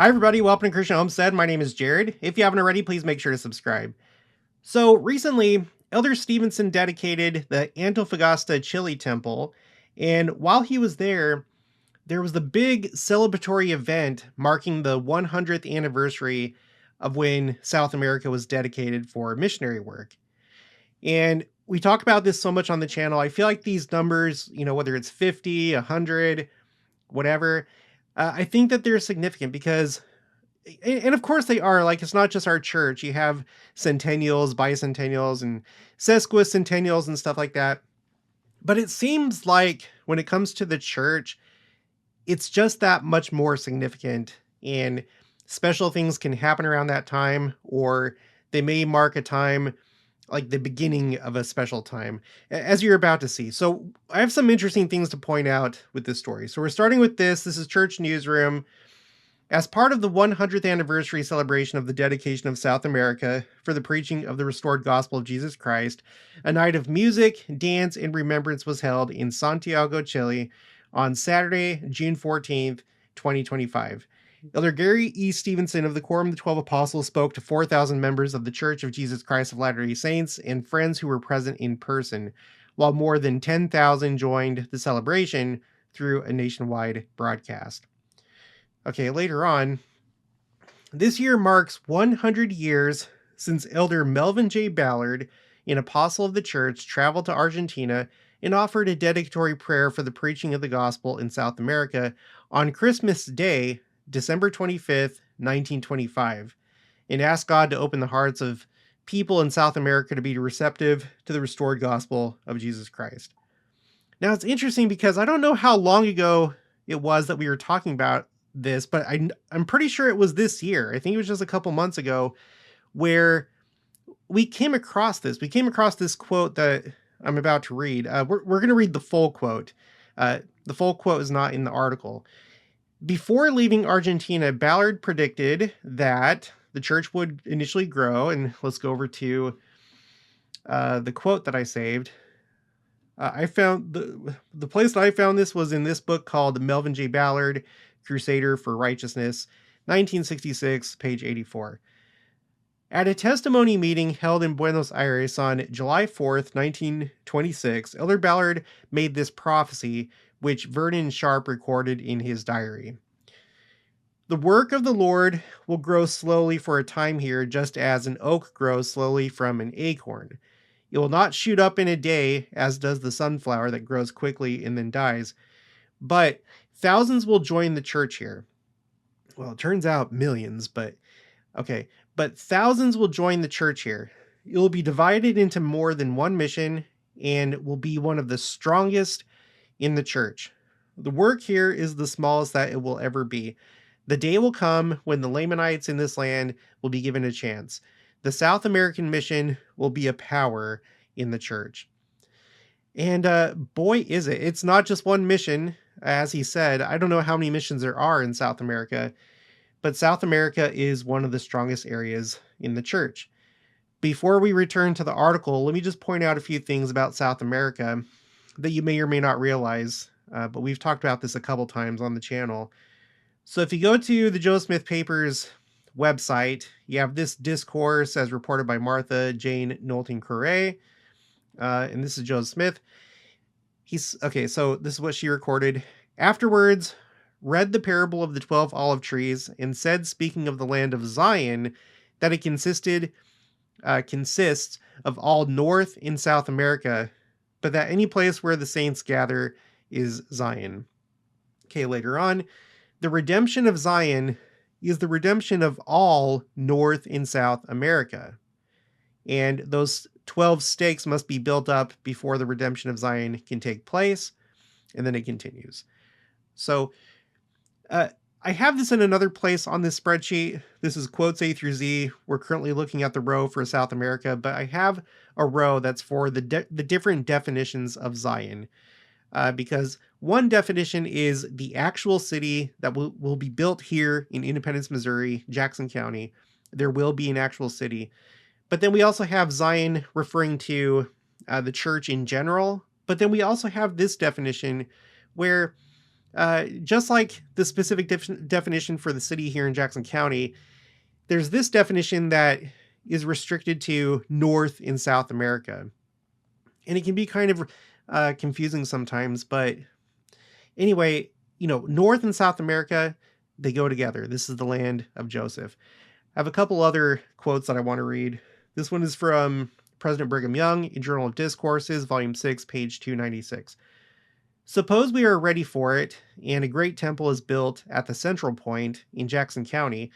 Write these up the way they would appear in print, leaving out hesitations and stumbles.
Hi, everybody. Welcome to Christian Homestead. My name is Gerrit. If you haven't already, please make sure to subscribe. So, recently, Elder Stevenson dedicated the Antofagasta Chile temple, and while he was there was the big celebratory event marking the 100th anniversary of when South America was dedicated for missionary work. And we talk about this so much on the channel. I feel like these numbers, whether it's 50, 100, whatever, I think that they're significant because and of course they are. Like, it's not just our church. You have centennials, bicentennials, and sesquicentennials and stuff like that. But it seems like when it comes to the church, it's just that much more significant. And special things can happen around that time, or they may mark a time like the beginning of a special time, as you're about to see. So I have some interesting things to point out with this story. So we're starting with this. This is Church Newsroom. As part of the 100th anniversary celebration of the dedication of South America for the preaching of the restored gospel of Jesus Christ, a night of music, dance, and remembrance was held in Santiago, Chile on Saturday, June 14th, 2025. Elder Gerrit E. Stevenson of the Quorum of the 12 Apostles spoke to 4,000 members of the Church of Jesus Christ of Latter-day Saints and friends who were present in person, while more than 10,000 joined the celebration through a nationwide broadcast. Okay, later on, this year marks 100 years since Elder Melvin J. Ballard, an apostle of the church, traveled to Argentina and offered a dedicatory prayer for the preaching of the gospel in South America on Christmas Day, December 25th, 1925, and asked God to open the hearts of people in South America to be receptive to the restored gospel of Jesus Christ. Now, it's interesting because I don't know how long ago it was that we were talking about this, but I'm pretty sure it was this year. I think it was just a couple months ago where we came across this. We came across this quote that I'm about to read. We're going to read the full quote. The full quote is not in the article. Before leaving Argentina, Ballard predicted that the church would initially grow. And let's go over to the quote that I saved. I found the place that I found this was in this book called Melvin J. Ballard, Crusader for Righteousness, 1966, page 84. At a testimony meeting held in Buenos Aires on July 4th, 1926, Elder Ballard made this prophecy, which Vernon Sharp recorded in his diary. The work of the Lord will grow slowly for a time here, just as an oak grows slowly from an acorn. It will not shoot up in a day, as does the sunflower that grows quickly and then dies, but thousands will join the church here. Well, it turns out millions, but okay. But thousands will join the church here. It will be divided into more than one mission and will be one of the strongest in the church. The work here is the smallest that it will ever be. The day will come when the Lamanites in this land will be given a chance. The South American mission will be a power in the church. And boy, is it. It's not just one mission. As he said, I don't know how many missions there are in South America, but South America is one of the strongest areas in the church. Before we return to the article, let me just point out a few things about South America that you may or may not realize, but we've talked about this a couple times on the channel. So if you go to the Joe Smith Papers website, you have this discourse as reported by Martha Jane Knowlton Correa, and this is Joe Smith. So this is what she recorded. Afterwards, read the parable of the 12 olive trees, and said, speaking of the land of Zion, that it consists of all North and South America, but that any place where the saints gather is Zion. Okay, later on, the redemption of Zion is the redemption of all North and South America. And those 12 stakes must be built up before the redemption of Zion can take place. And then it continues. So I have this in another place on this spreadsheet. This is quotes A through Z. We're currently looking at the row for South America, but I have a row that's for the different definitions of Zion. Because one definition is the actual city that will be built here in Independence, Missouri, Jackson County. There will be an actual city. But then we also have Zion referring to the church in general. But then we also have this definition where Just like the specific definition for the city here in Jackson County, there's this definition that is restricted to North and South America. And it can be kind of confusing sometimes. But anyway, North and South America, they go together. This is the land of Joseph. I have a couple other quotes that I want to read. This one is from President Brigham Young in Journal of Discourses, Volume 6, page 296. Suppose we are ready for it, and a great temple is built at the central point in Jackson County.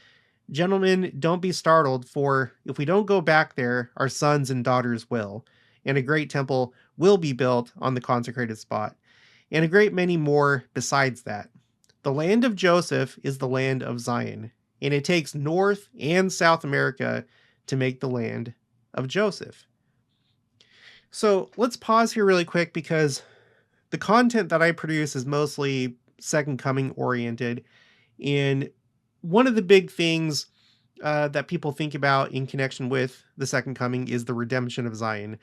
Gentlemen, don't be startled, for if we don't go back there, our sons and daughters will, and a great temple will be built on the consecrated spot, and a great many more besides that. The land of Joseph is the land of Zion, and it takes North and South America to make the land of Joseph. So let's pause here really quick, because the content that I produce is mostly Second Coming oriented. And one of the big things that people think about in connection with the Second Coming is the redemption of Zion.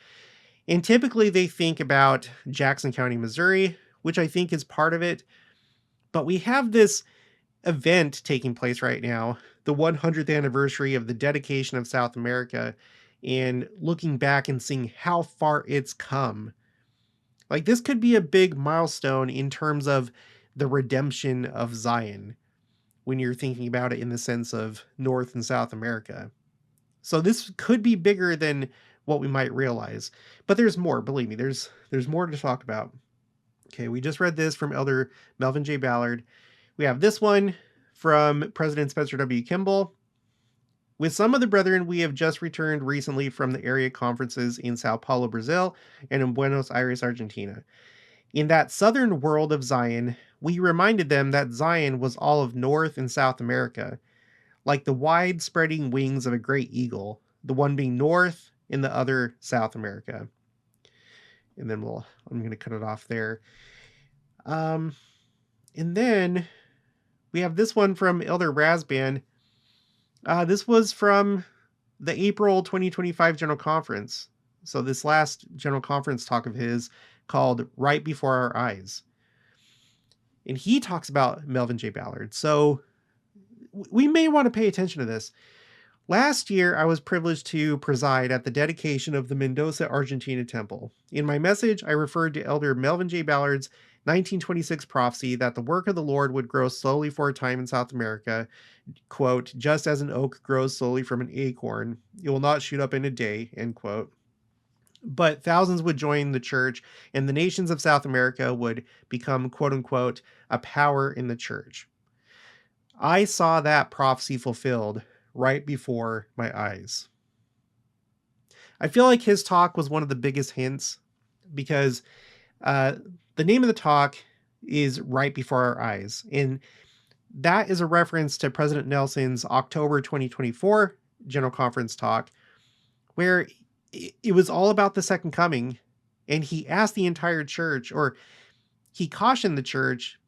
And typically they think about Jackson County, Missouri, which I think is part of it. But we have this event taking place right now, the 100th anniversary of the dedication of South America, and looking back and seeing how far it's come. Like, this could be a big milestone in terms of the redemption of Zion when you're thinking about it in the sense of North and South America. So this could be bigger than what we might realize. But there's more, believe me, there's more to talk about. Okay, we just read this from Elder Melvin J. Ballard. We have this one from President Spencer W. Kimball. With some of the brethren, we have just returned recently from the area conferences in Sao Paulo, Brazil, and in Buenos Aires, Argentina. In that southern world of Zion, we reminded them that Zion was all of North and South America, like the wide spreading wings of a great eagle, the one being North and the other South America. And then I'm going to cut it off there. And then we have this one from Elder Rasband. This was from the April 2025 General Conference. So this last General Conference talk of his called Right Before Our Eyes. And he talks about Melvin J. Ballard. So we may want to pay attention to this. Last year, I was privileged to preside at the dedication of the Mendoza, Argentina temple. In my message, I referred to Elder Melvin J. Ballard's 1926 prophecy that the work of the Lord would grow slowly for a time in South America, quote, just as an oak grows slowly from an acorn. It will not shoot up in a day, end quote. But thousands would join the church, and the nations of South America would become, quote unquote, a power in the church. I saw that prophecy fulfilled right before my eyes. I feel like his talk was one of the biggest hints, because the name of the talk is Right Before Our Eyes. And that is a reference to President Nelson's October 2024 General Conference talk, where it was all about the second coming. And he asked the entire church, or he cautioned the church.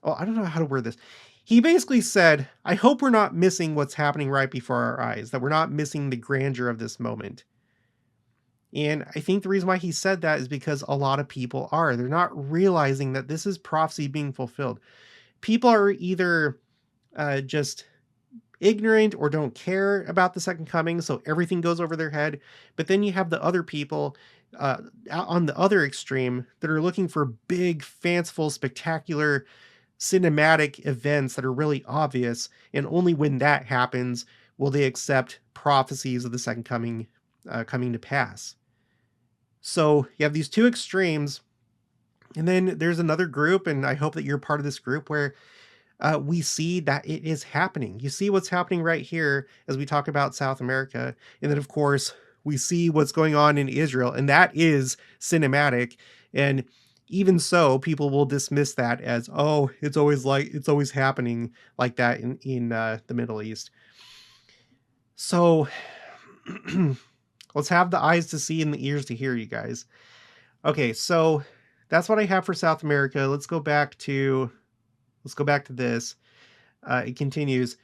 Oh, I don't know how to word this. He basically said, I hope we're not missing what's happening right before our eyes, that we're not missing the grandeur of this moment. And I think the reason why he said that is because a lot of people are. They're not realizing that this is prophecy being fulfilled. People are either just ignorant or don't care about the second coming, so everything goes over their head. But then you have the other people on the other extreme that are looking for big, fanciful, spectacular, cinematic events that are really obvious, and only when that happens will they accept prophecies of the second coming coming to pass. So you have these two extremes, and then there's another group, and I hope that you're part of this group, where we see that it is happening. You see what's happening right here as we talk about South America, and then of course we see what's going on in Israel, and that is cinematic. And even so, people will dismiss that as, oh, it's always happening like that in the Middle East. So let's have the eyes to see and the ears to hear, you guys. Okay, so that's what I have for South America. Let's go back to this. It continues.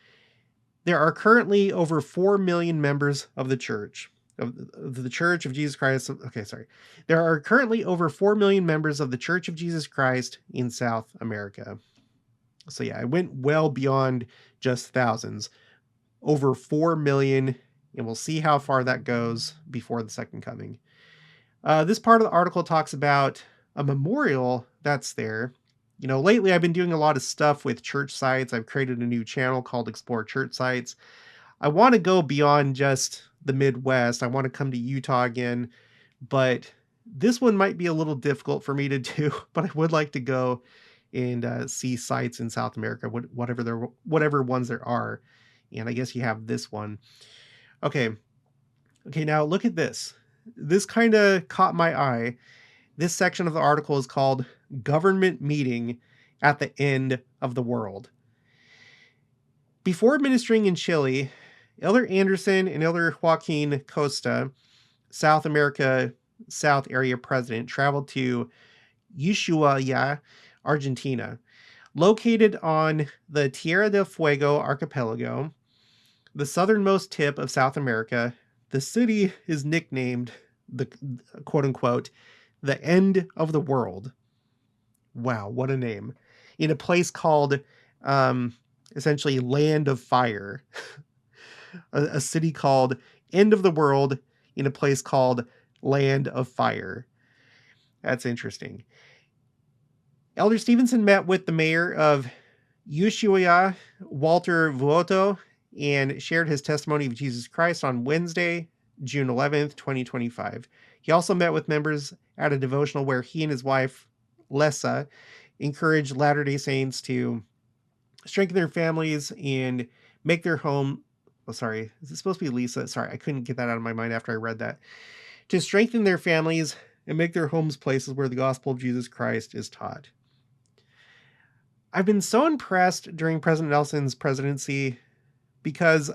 There are currently over 4 million members of the church. of the Church of Jesus Christ. Okay, sorry. There are currently over 4 million members of the Church of Jesus Christ in South America. So yeah, I went well beyond just thousands. Over 4 million, and we'll see how far that goes before the second coming. This part of the article talks about a memorial that's there. Lately I've been doing a lot of stuff with church sites. I've created a new channel called Explore Church Sites. I want to go beyond just the Midwest. I want to come to Utah again, but this one might be a little difficult for me to do, but I would like to go and see sites in South America, whatever ones there are. And I guess you have this one. Okay. Okay, now look at this. This kind of caught my eye. This section of the article is called Government Meeting at the End of the World. Before ministering in Chile, Elder Anderson and Elder Joaquin Costa, South America South Area President, traveled to Ushuaia, Argentina, located on the Tierra del Fuego archipelago, the southernmost tip of South America. The city is nicknamed the quote-unquote the end of the world. Wow, what a name. In a place called essentially Land of Fire. a city called End of the World in a place called Land of Fire. That's interesting. Elder Stevenson met with the mayor of Ushuaia, Walter Vuoto, and shared his testimony of Jesus Christ on Wednesday, June 11th, 2025. He also met with members at a devotional where he and his wife, Lessa, encouraged Latter-day Saints to strengthen their families and make their home... Oh, sorry. Is it supposed to be Lisa? Sorry, I couldn't get that out of my mind after I read that. To strengthen their families and make their homes places where the gospel of Jesus Christ is taught. I've been so impressed during President Nelson's presidency because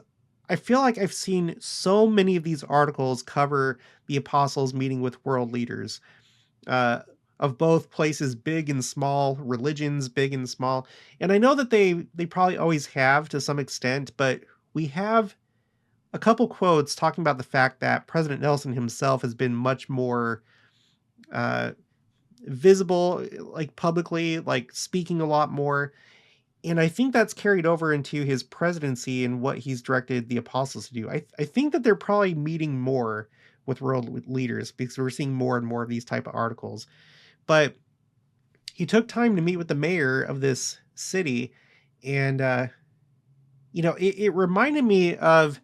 I feel like I've seen so many of these articles cover the apostles meeting with world leaders of both places big and small, religions big and small. And I know that they probably always have to some extent, but we have a couple quotes talking about the fact that President Nelson himself has been much more visible, like publicly, like speaking a lot more. And I think that's carried over into his presidency and what he's directed the apostles to do. I think that they're probably meeting more with world leaders because we're seeing more and more of these type of articles. But he took time to meet with the mayor of this city. And, it reminded me of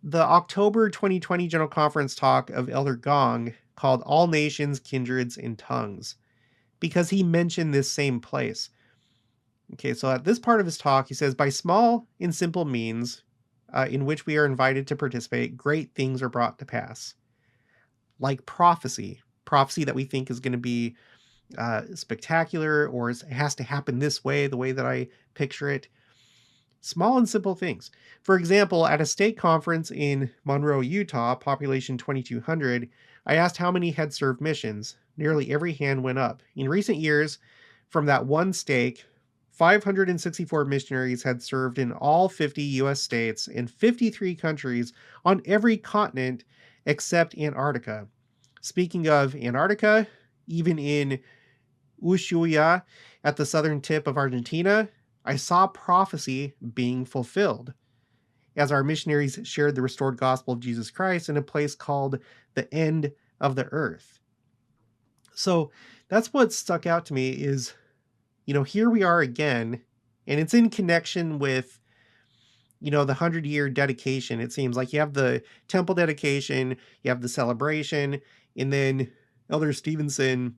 the October 2020 General Conference talk of Elder Gong called All Nations, Kindreds, and Tongues, because he mentioned this same place. Okay, so at this part of his talk, he says, by small and simple means in which we are invited to participate, great things are brought to pass. Like prophecy that we think is going to be spectacular, or it has to happen this way, the way that I picture it. Small and simple things. For example, at a state conference in Monroe, Utah, population 2,200, I asked how many had served missions. Nearly every hand went up. In recent years, from that one stake, 564 missionaries had served in all 50 U.S. states and 53 countries on every continent except Antarctica. Speaking of Antarctica, even in Ushuaia at the southern tip of Argentina, I saw prophecy being fulfilled as our missionaries shared the restored gospel of Jesus Christ in a place called the end of the earth. So that's what stuck out to me is, here we are again, and it's in connection with, the 100-year dedication. It seems like you have the temple dedication, you have the celebration, and then Elder Stevenson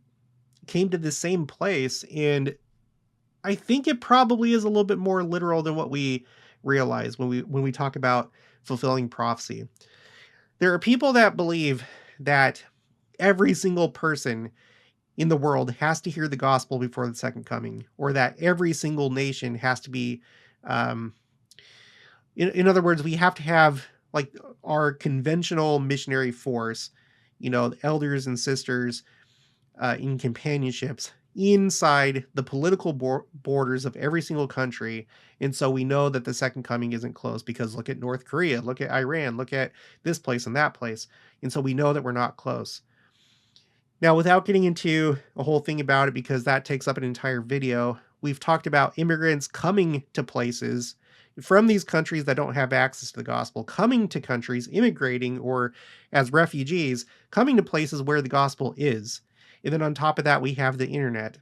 came to the same place, and I think it probably is a little bit more literal than what we realize when we talk about fulfilling prophecy. There are people that believe that every single person in the world has to hear the gospel before the second coming, or that every single nation has to be, in other words, we have to have like our conventional missionary force, the elders and sisters in companionships inside the political borders of every single country. And so we know that the second coming isn't close because look at North Korea, look at Iran, look at this place and that place. And so we know that we're not close. Now, without getting into a whole thing about it, because that takes up an entire video, we've talked about immigrants coming to places from these countries that don't have access to the gospel, coming to countries, immigrating, or as refugees, coming to places where the gospel is. And then on top of that, we have the internet.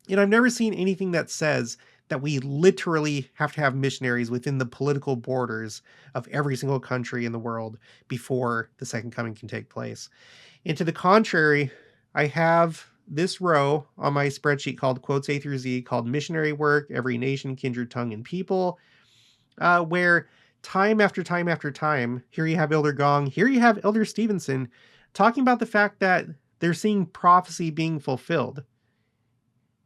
And I've never seen anything that says that we literally have to have missionaries within the political borders of every single country in the world before the second coming can take place. And to the contrary, I have this row on my spreadsheet called quotes A through Z called missionary work, every nation, kindred, tongue, and people, where time after time after time, here you have Elder Gong, here you have Elder Stevenson talking about the fact that they're seeing prophecy being fulfilled.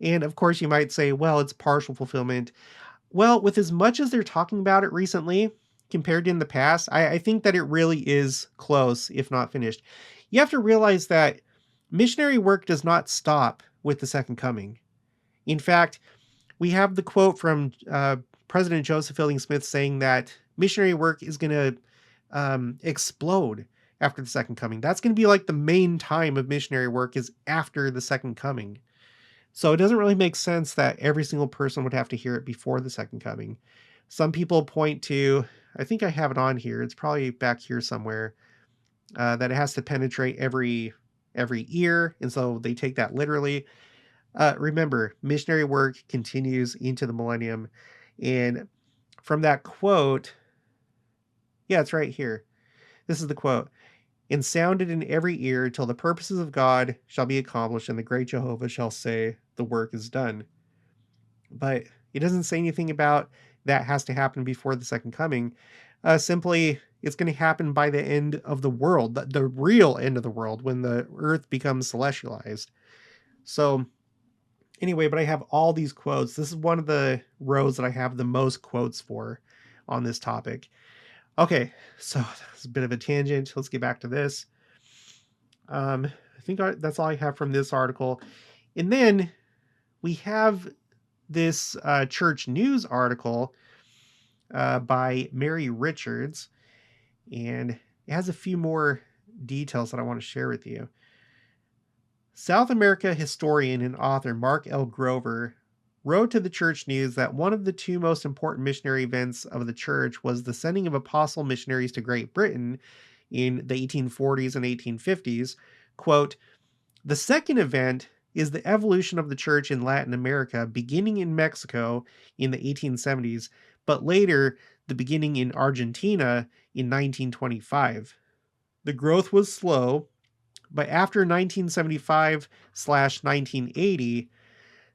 And of course, you might say, well, it's partial fulfillment. Well, with as much as they're talking about it recently compared to in the past, I think that it really is close, if not finished. You have to realize that missionary work does not stop with the second coming. In fact, we have the quote from President Joseph Fielding Smith saying that missionary work is going to explode after the second coming. That's going to be like the main time of missionary work is after the second coming. So it doesn't really make sense that every single person would have to hear it before the second coming. Some people point to, I think I have it on here, it's probably back here somewhere, that it has to penetrate every ear, and so they take that literally. Remember, missionary work continues into the millennium, and from that quote, yeah, it's right here. This is the quote. And sounded in every ear till the purposes of God shall be accomplished, and the great Jehovah shall say, the work is done. But it doesn't say anything about that has to happen before the second coming. Simply, it's going to happen by the end of the world, the real end of the world, when the earth becomes celestialized. So anyway, but I have all these quotes. This is one of the rows that I have the most quotes for on this topic. Okay, so that's a bit of a tangent. Let's get back to this. I think that's all I have from this article. And then we have this church news article by Mary Richards, and it has a few more details that I want to share with you. South America historian and author Mark L. Grover wrote to the Church News that one of the two most important missionary events of the church was the sending of apostle missionaries to Great Britain in the 1840s and 1850s. Quote, the second event is the evolution of the church in Latin America, beginning in Mexico in the 1870s, but later the beginning in Argentina in 1925. The growth was slow, but after 1975/1980,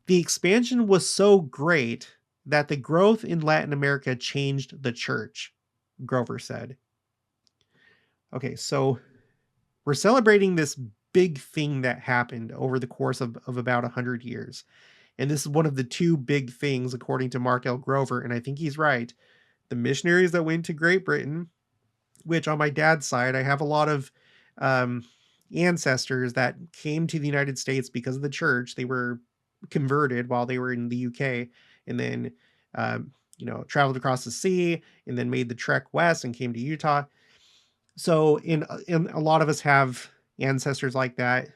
the expansion was so great that the growth in Latin America changed the church, Grover said. Okay, so we're celebrating this big thing that happened over the course of about 100 years. And this is one of the two big things, according to Mark L. Grover, and I think he's right. The missionaries that went to Great Britain, which on my dad's side, I have a lot of ancestors that came to the United States because of the church. They were converted while they were in the UK, and then traveled across the sea, and then made the trek west and came to Utah. So in a lot of us have ancestors like that,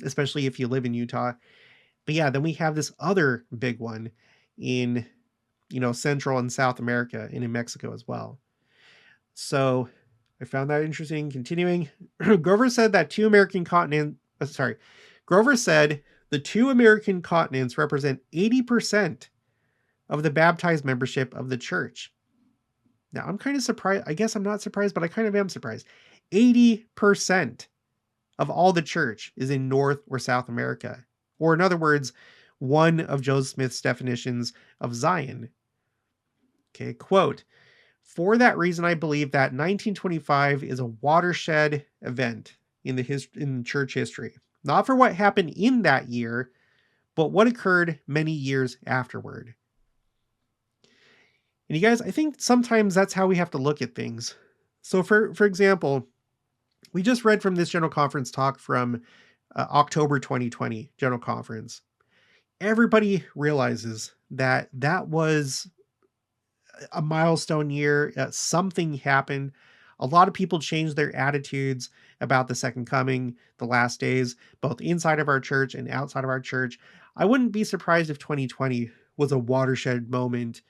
especially if you live in Utah. But yeah, then we have this other big one in Central and South America and in Mexico as well. So I found that interesting. Continuing, Grover said the two American continents represent 80% of the baptized membership of the church. Now, I'm kind of surprised. I guess I'm not surprised, but I kind of am surprised. 80% of all the church is in North or South America. Or in other words, one of Joseph Smith's definitions of Zion. Okay, quote, for that reason, I believe that 1925 is a watershed event in church history. Not for what happened in that year, but what occurred many years afterward. And you guys, I think sometimes that's how we have to look at things. So for example, we just read from this General Conference talk from October 2020 General Conference. Everybody realizes that that was a milestone year. Something happened. A lot of people changed their attitudes about the second coming, the last days, both inside of our church and outside of our church. I wouldn't be surprised if 2020 was a watershed moment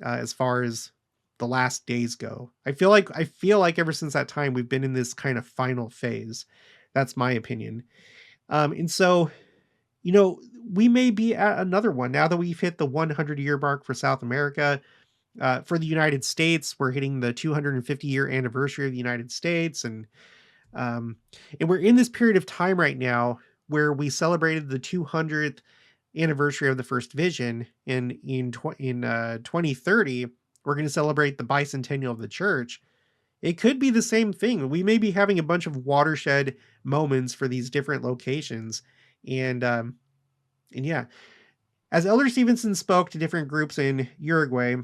as far as the last days go. I feel like ever since that time we've been in this kind of final phase. That's my opinion. And so, you know, we may be at another one now that we've hit the 100-year mark for South America. For the United States, we're hitting the 250-year anniversary of the United States, um, and we're in this period of time right now where we celebrated the 200th anniversary of the first vision. And in 2030, we're going to celebrate the bicentennial of the church. It could be the same thing. We may be having a bunch of watershed moments for these different locations, and and yeah, as Elder Stevenson spoke to different groups in Uruguay,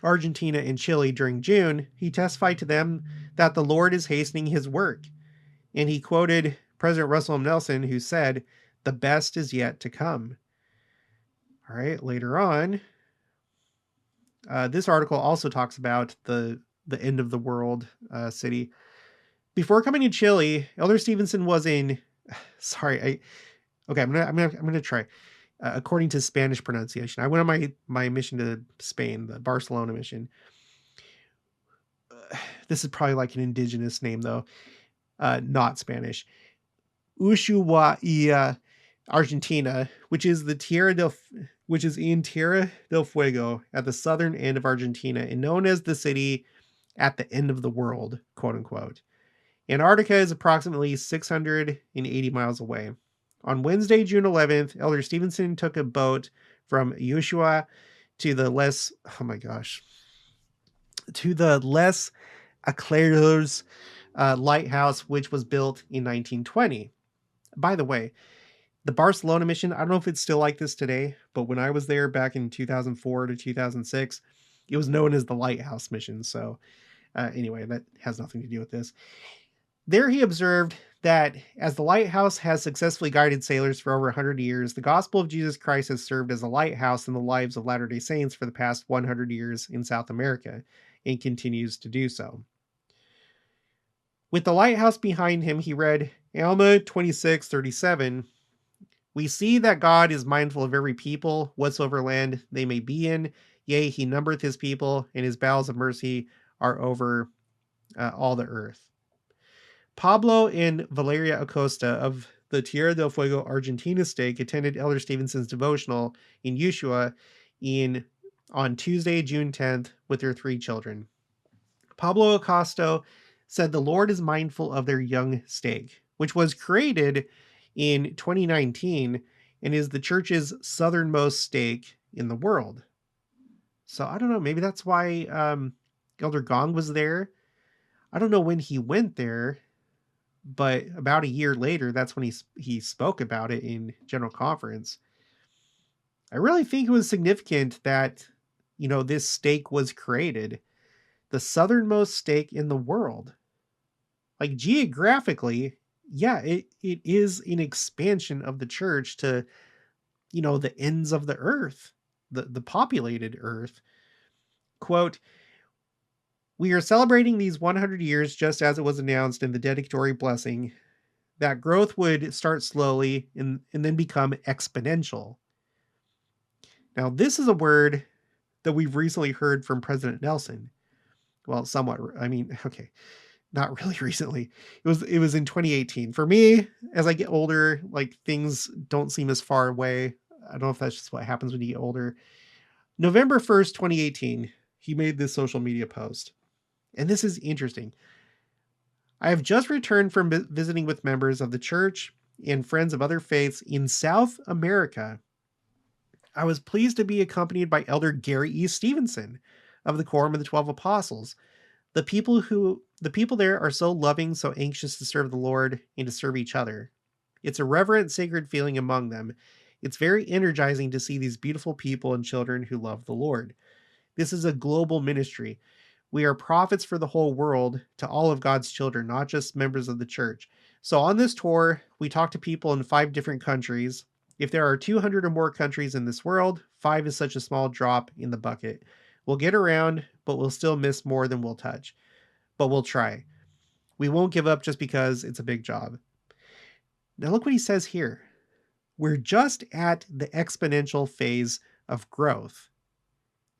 Argentina, and Chile during June, he testified to them that the Lord is hastening his work. And he quoted President Russell M. Nelson, who said, "The best is yet to come." All right, later on, this article also talks about the end of the world city. Before coming to Chile, Elder Stevenson was in. Sorry, okay. I'm gonna try. According to Spanish pronunciation, I went on my mission to Spain, the Barcelona mission. This is probably like an indigenous name though, not Spanish. Ushuaia, Argentina, which is in Tierra del Fuego at the southern end of Argentina and known as the city at the end of the world, quote unquote. Antarctica is approximately 680 miles away. On Wednesday, June 11th, Elder Stevenson took a boat from Ushuaia to the Les Aclaros lighthouse, which was built in 1920. By the way, the Barcelona mission, I don't know if it's still like this today, but when I was there back in 2004 to 2006, it was known as the lighthouse mission. So anyway, that has nothing to do with this. There he observed that as the lighthouse has successfully guided sailors for over 100 years, the gospel of Jesus Christ has served as a lighthouse in the lives of Latter-day Saints for the past 100 years in South America and continues to do so. With the lighthouse behind him, he read Alma 26:37. We see that God is mindful of every people, whatsoever land they may be in. Yea, he numbereth his people, and his bowels of mercy are over all the earth. Pablo and Valeria Acosta of the Tierra del Fuego, Argentina stake attended Elder Stevenson's devotional in Ushuaia on Tuesday, June 10th, with their 3 children. Pablo Acosta said the Lord is mindful of their young stake, which was created in 2019 and is the church's southernmost stake in the world. So I don't know, maybe that's why Elder Gong was there. I don't know when he went there, but about a year later, that's when he spoke about it in General Conference. I really think it was significant that, this stake was created. The southernmost stake in the world. Like geographically, yeah, it is an expansion of the church to, the ends of the earth, the populated earth. Quote, we are celebrating these 100 years just as it was announced in the dedicatory blessing that growth would start slowly and then become exponential. Now, this is a word that we've recently heard from President Nelson. Well, somewhat. I mean, okay, not really recently. It was in 2018. For me, as I get older, like things don't seem as far away. I don't know if that's just what happens when you get older. November 1st, 2018, he made this social media post. And this is interesting. I have just returned from visiting with members of the church and friends of other faiths in South America. I was pleased to be accompanied by Elder Gerrit E. Stevenson of the Quorum of the 12 Apostles. The people there are so loving, so anxious to serve the Lord and to serve each other. It's a reverent, sacred feeling among them. It's very energizing to see these beautiful people and children who love the Lord. This is a global ministry. We are prophets for the whole world to all of God's children, not just members of the church. So on this tour, we talk to people in 5 different countries. If there are 200 or more countries in this world, 5 is such a small drop in the bucket. We'll get around, but we'll still miss more than we'll touch. But we'll try. We won't give up just because it's a big job. Now look what he says here. We're just at the exponential phase of growth,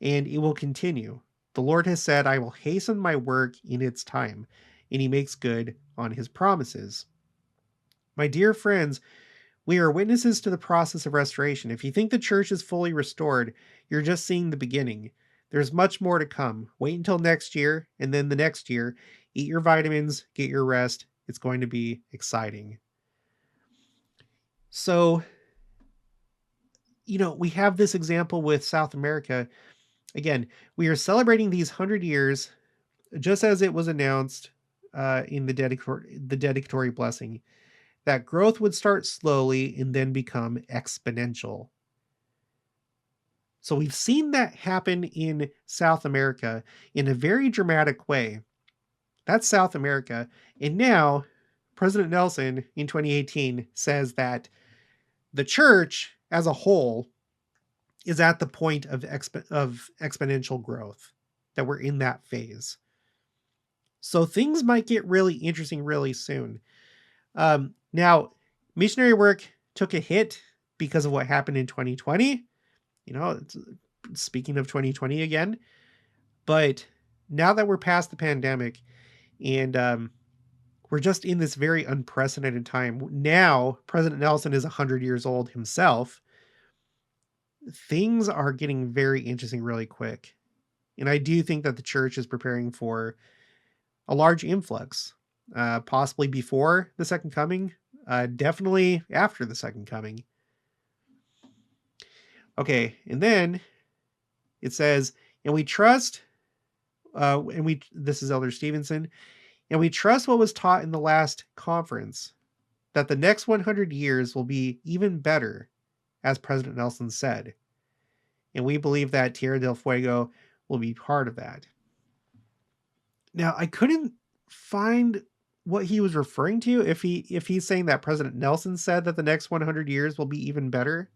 and it will continue. The Lord has said, I will hasten my work in its time, and he makes good on his promises. My dear friends, we are witnesses to the process of restoration. If you think the church is fully restored, you're just seeing the beginning. There's much more to come. Wait until next year, and then the next year. Eat your vitamins, get your rest. It's going to be exciting. So, we have this example with South America. Again, we are celebrating these 100 years just as it was announced in the dedicatory blessing, that growth would start slowly and then become exponential. So we've seen that happen in South America in a very dramatic way. That's South America. And now President Nelson in 2018 says that the church as a whole is at the point of exponential growth, that we're in that phase. So things might get really interesting really soon. Now, missionary work took a hit because of what happened in 2020. Speaking of 2020 again, but now that we're past the pandemic and we're just in this very unprecedented time. Now, President Nelson is 100 years old himself. Things are getting very interesting really quick. And I do think that the church is preparing for a large influx, possibly before the second coming, definitely after the second coming. Okay, and then it says, and we trust, this is Elder Stevenson, and we trust what was taught in the last conference, that the next 100 years will be even better, as President Nelson said. And we believe that Tierra del Fuego will be part of that. Now, I couldn't find what he was referring to, if he's saying that President Nelson said that the next 100 years will be even better.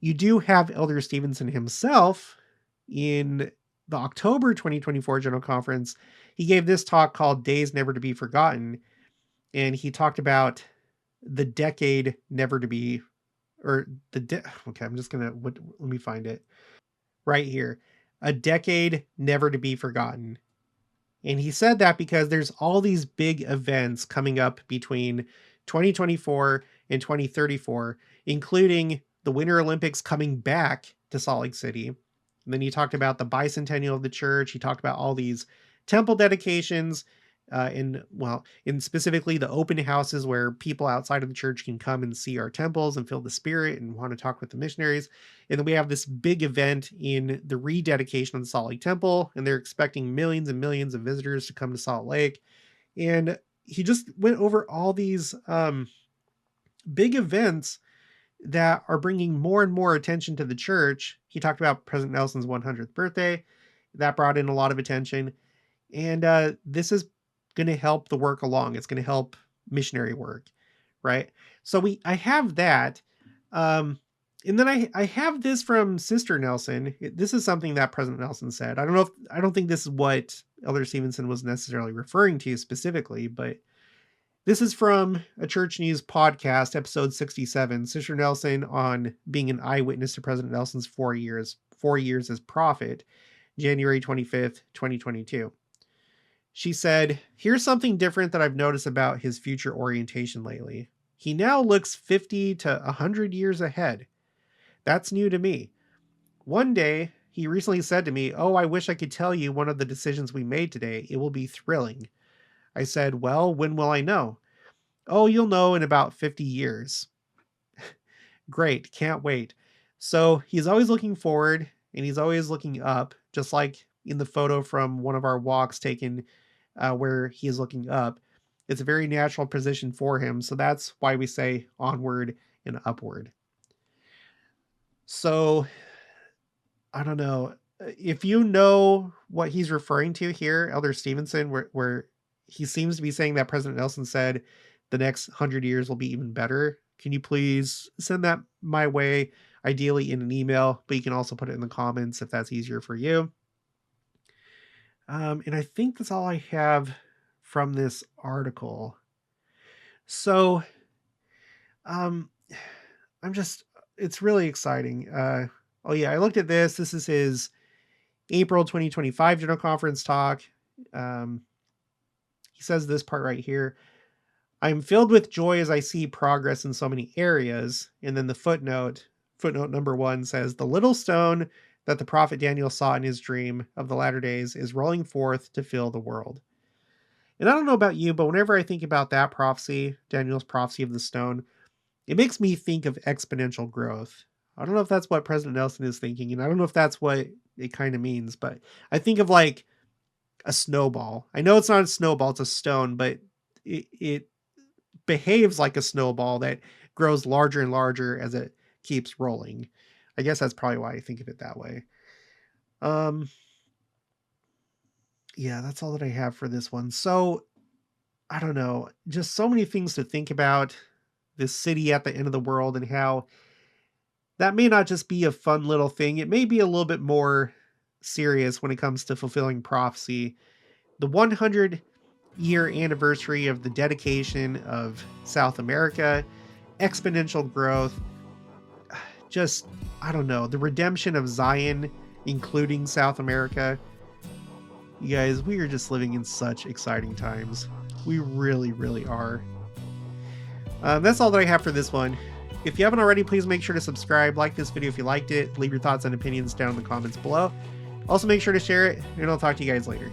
You do have Elder Stevenson himself in the October 2024 General Conference. He gave this talk called Days Never to Be Forgotten, and he talked about the decade never to be, okay, I'm just gonna, let me find it right here. A decade never to be forgotten. And he said that because there's all these big events coming up between 2024 and 2034, including the Winter Olympics coming back to Salt Lake City. And then he talked about the bicentennial of the church. He talked about all these temple dedications, and specifically the open houses where people outside of the church can come and see our temples and feel the spirit and want to talk with the missionaries. And then we have this big event in the rededication of the Salt Lake Temple, and they're expecting millions and millions of visitors to come to Salt Lake. And he just went over all these big events that are bringing more and more attention to the church. He talked about President Nelson's 100th birthday. That brought in a lot of attention. And this is going to help the work along. It's going to help missionary work, right? So I have that. And then I have this from Sister Nelson. This is something that President Nelson said. I don't think this is what Elder Stevenson was necessarily referring to specifically, but this is from a Church News podcast, episode 67, Sister Nelson on being an eyewitness to President Nelson's 4 years as prophet, January 25th, 2022. She said, here's something different that I've noticed about his future orientation lately. He now looks 50 to 100 years ahead. That's new to me. One day, he recently said to me, oh, I wish I could tell you one of the decisions we made today. It will be thrilling. I said, well, when will I know? Oh, you'll know in about 50 years. Great, can't wait. So he's always looking forward and he's always looking up, just like in the photo from one of our walks taken where he is looking up. It's a very natural position for him. So that's why we say onward and upward. So I don't know if you know what he's referring to here, Elder Stevenson, where he seems to be saying that President Nelson said the next 100 years will be even better. Can you please send that my way, ideally in an email, but you can also put it in the comments if that's easier for you. And I think that's all I have from this article. So, um, I'm just, it's really exciting. Oh yeah, I looked at this. This is his April 2025 General Conference talk. He says this part right here. I'm filled with joy as I see progress in so many areas. And then the footnote number 1 says, the little stone that the prophet Daniel saw in his dream of the latter days is rolling forth to fill the world. And I don't know about you, but whenever I think about that prophecy, Daniel's prophecy of the stone, it makes me think of exponential growth. I don't know if that's what President Nelson is thinking, and I don't know if that's what it kind of means, but I think of like a snowball. I know it's not a snowball, it's a stone, but it behaves like a snowball that grows larger and larger as it keeps rolling. I guess that's probably why I think of it that way. Yeah, that's all that I have for this one. So, I don't know, just so many things to think about this city at the end of the world and how that may not just be a fun little thing. It may be a little bit more serious when it comes to fulfilling prophecy. The 100-year anniversary of the dedication of South America, exponential growth, just, I don't know, the redemption of Zion, including South America. You guys, we are just living in such exciting times. We really, really are. That's all that I have for this one. If you haven't already, please make sure to subscribe, like this video if you liked it, leave your thoughts and opinions down in the comments below. Also make sure to share it, and I'll talk to you guys later.